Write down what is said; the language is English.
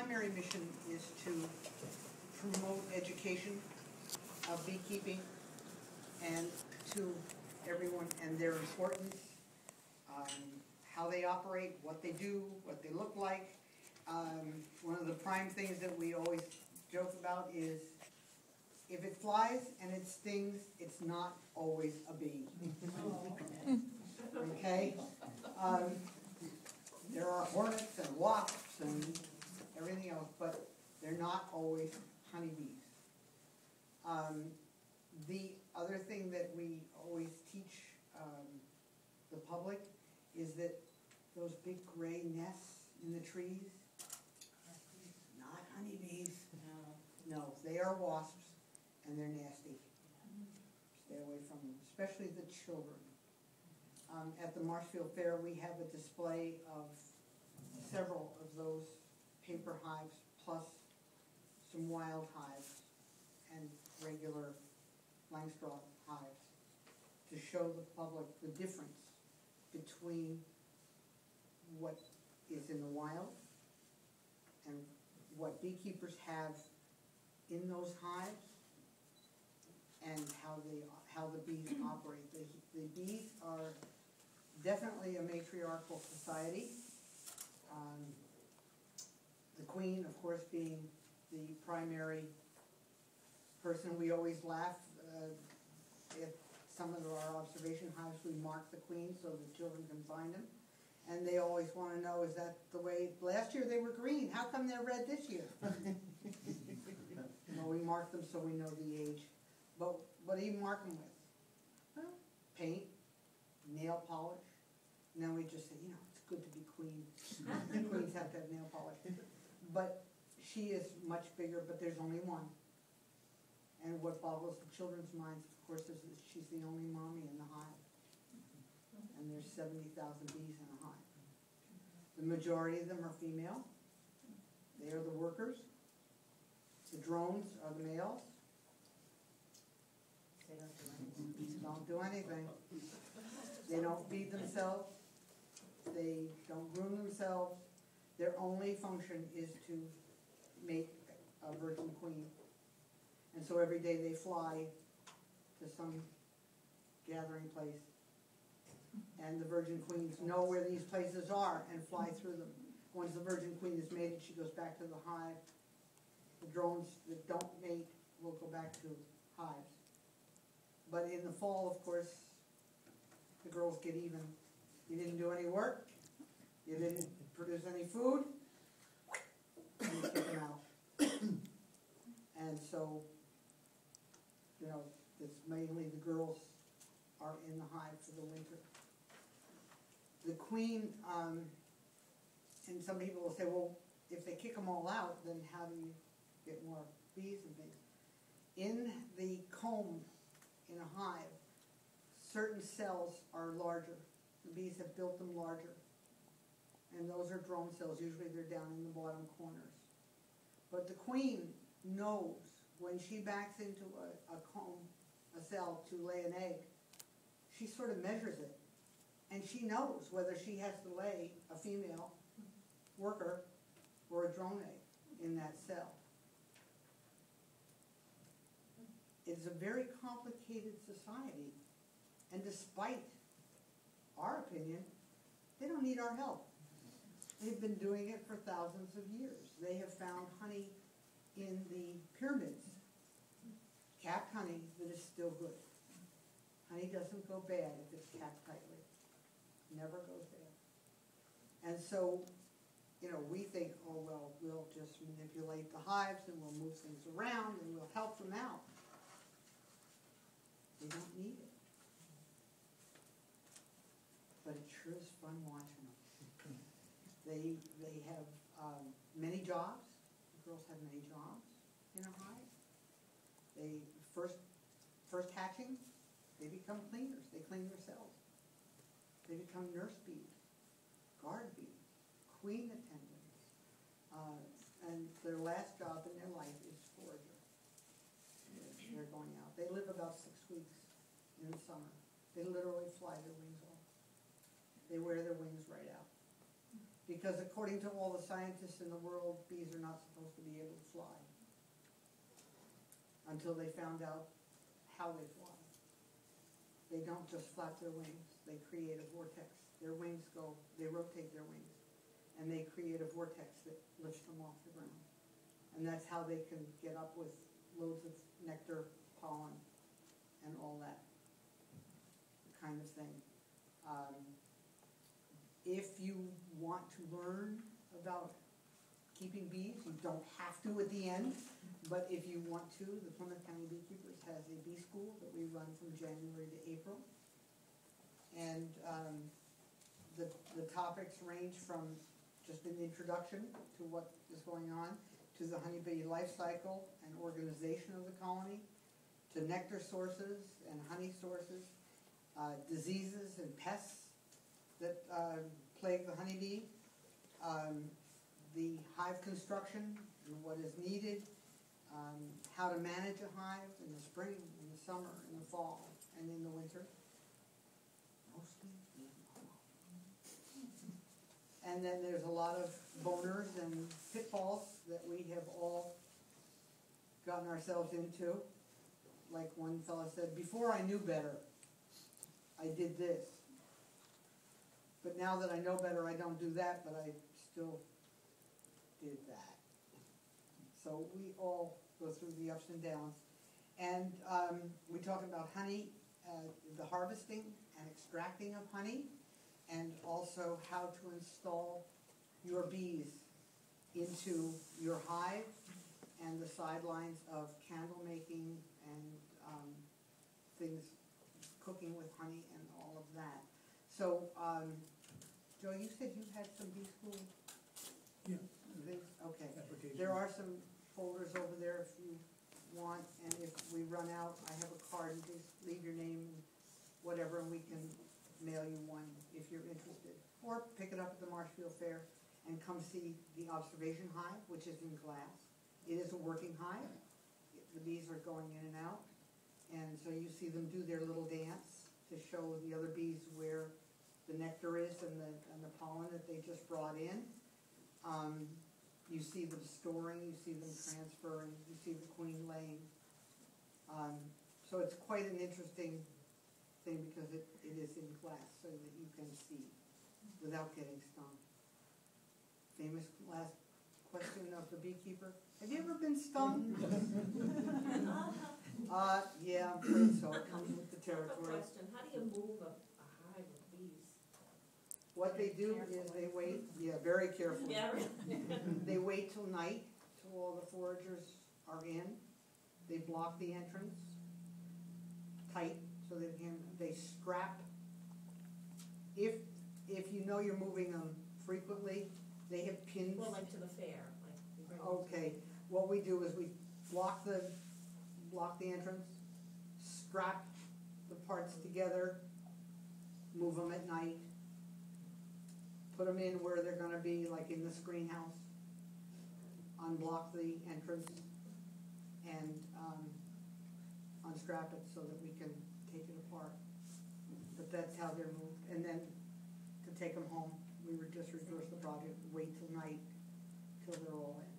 primary mission is to promote education of beekeeping and to everyone and their importance, how they operate, what they do, what they look like. One of the prime things that we always joke about is if it flies and it stings, it's not always a bee. Okay? There are hornets and wasps and everything else, but they're not always honeybees. The other thing that we always teach the public is that those big gray nests in the trees, not honeybees. No, they are wasps, and they're nasty. Stay away from them, especially the children. At the Marshfield Fair, we have a display of several of those paper hives, plus some wild hives and regular Langstroth hives, to show the public the difference between what is in the wild and what beekeepers have in those hives and how the bees operate. The bees are definitely a matriarchal society. The queen, of course, being the primary person. We always laugh at some of our observation hives. We mark the queen so the children can find them. And they always want to know, is that the way, last year they were green, how come they're red this year? Well, we mark them so we know the age. But what do you mark them with? Well, paint, nail polish. And then we just say, you know, it's good to be queen. Queens have to have nail polish. But she is much bigger, but there's only one. And what boggles the children's minds, of course, is that she's the only mommy in the hive. And there's 70,000 bees in a hive. The majority of them are female. They are the workers. The drones are the males. They don't do anything. Bees don't do anything. They don't feed themselves. They don't groom themselves. Their only function is to make a virgin queen. And so every day they fly to some gathering place. And the virgin queens know where these places are and fly through them. Once the virgin queen is mated, she goes back to the hive. The drones that don't mate will go back to hives. But in the fall, of course, the girls get even. You didn't do any work. You didn't produce any food. And you kick them out. And so, you know, it's mainly the girls are in the hive for the winter. The queen, and some people will say, well, if they kick them all out, then how do you get more bees and things? In the comb in a hive, certain cells are larger. The bees have built them larger. And those are drone cells. Usually they're down in the bottom corners. But the queen knows when she backs into a comb, a cell, to lay an egg, she sort of measures it. And she knows whether she has to lay a female worker or a drone egg in that cell. It's a very complicated society. And despite our opinion, they don't need our help. They've been doing it for thousands of years. They have found honey in the pyramids, capped honey that is still good. Honey doesn't go bad if it's capped tightly. Never goes bad. And so, you know, we think, oh, well, we'll just manipulate the hives and we'll move things around and we'll help them out. They don't need it. But it sure is fun watching them. They have many jobs. The girls have many jobs in a hive. They first hatching, they become cleaners. They clean their cells. They become nurse bees, guard bees, queen attendants, and their last job in their life is forager. They're going out. They live about 6 weeks in the summer. They literally fly their wings off. They wear their wings right out. Because according to all the scientists in the world, bees are not supposed to be able to fly. Until they found out how they fly. They don't just flap their wings, they create a vortex. Their wings go, they rotate their wings, and they create a vortex that lifts them off the ground. And that's how they can get up with loads of nectar, pollen, and all that kind of thing. If you want to learn about keeping bees, you don't have to at the end, but if you want to, the Plymouth County Beekeepers has a bee school that we run from January to April. And the topics range from just an introduction to what is going on, to the honeybee life cycle and organization of the colony, to nectar sources and honey sources, diseases and pests that plague the honeybee, the hive construction and what is needed, how to manage a hive in the spring, in the summer, in the fall, and in the winter. Mostly in the fall. And then there's a lot of boners and pitfalls that we have all gotten ourselves into. Like one fellow said, before I knew better, I did this. But now that I know better, I don't do that, but I still did that. So we all go through the ups and downs. And we talk about honey, the harvesting and extracting of honey, and also how to install your bees into your hive and the sidelines of candle making and things, cooking with honey and all of that. So, Joe, you said you had some bee school Yeah. things? Okay. Application. There are some folders over there if you want, and if we run out, I have a card, and just leave your name and whatever, and we can mail you one if you're interested. Or pick it up at the Marshfield Fair and come see the observation hive, which is in glass. It is a working hive. The bees are going in and out, and so you see them do their little dance to show the other bees where the nectar is and the pollen that they just brought in. You see them storing, you see them transferring, you see the queen laying. So it's quite an interesting thing because it is in glass so that you can see without getting stung. Famous last question of the beekeeper. Have you ever been stung? Yeah, I'm afraid so. It comes with the territory. I have a question. How do you move a hive of bees? What they do is they wait, very carefully. Yeah, really. They wait till night, till all the foragers are in. They block the entrance tight so they scrap. If you know you're moving them frequently, they have pins. Well, like to the fair. Okay, what we do is we block the entrance, strap the parts together, move them at night, put them in where they're going to be, like in the screen house, unblock the entrance, and unstrap it so that we can take it apart. But that's how they're moved. And then to take them home, we would just reverse the project, wait till night till they're all in.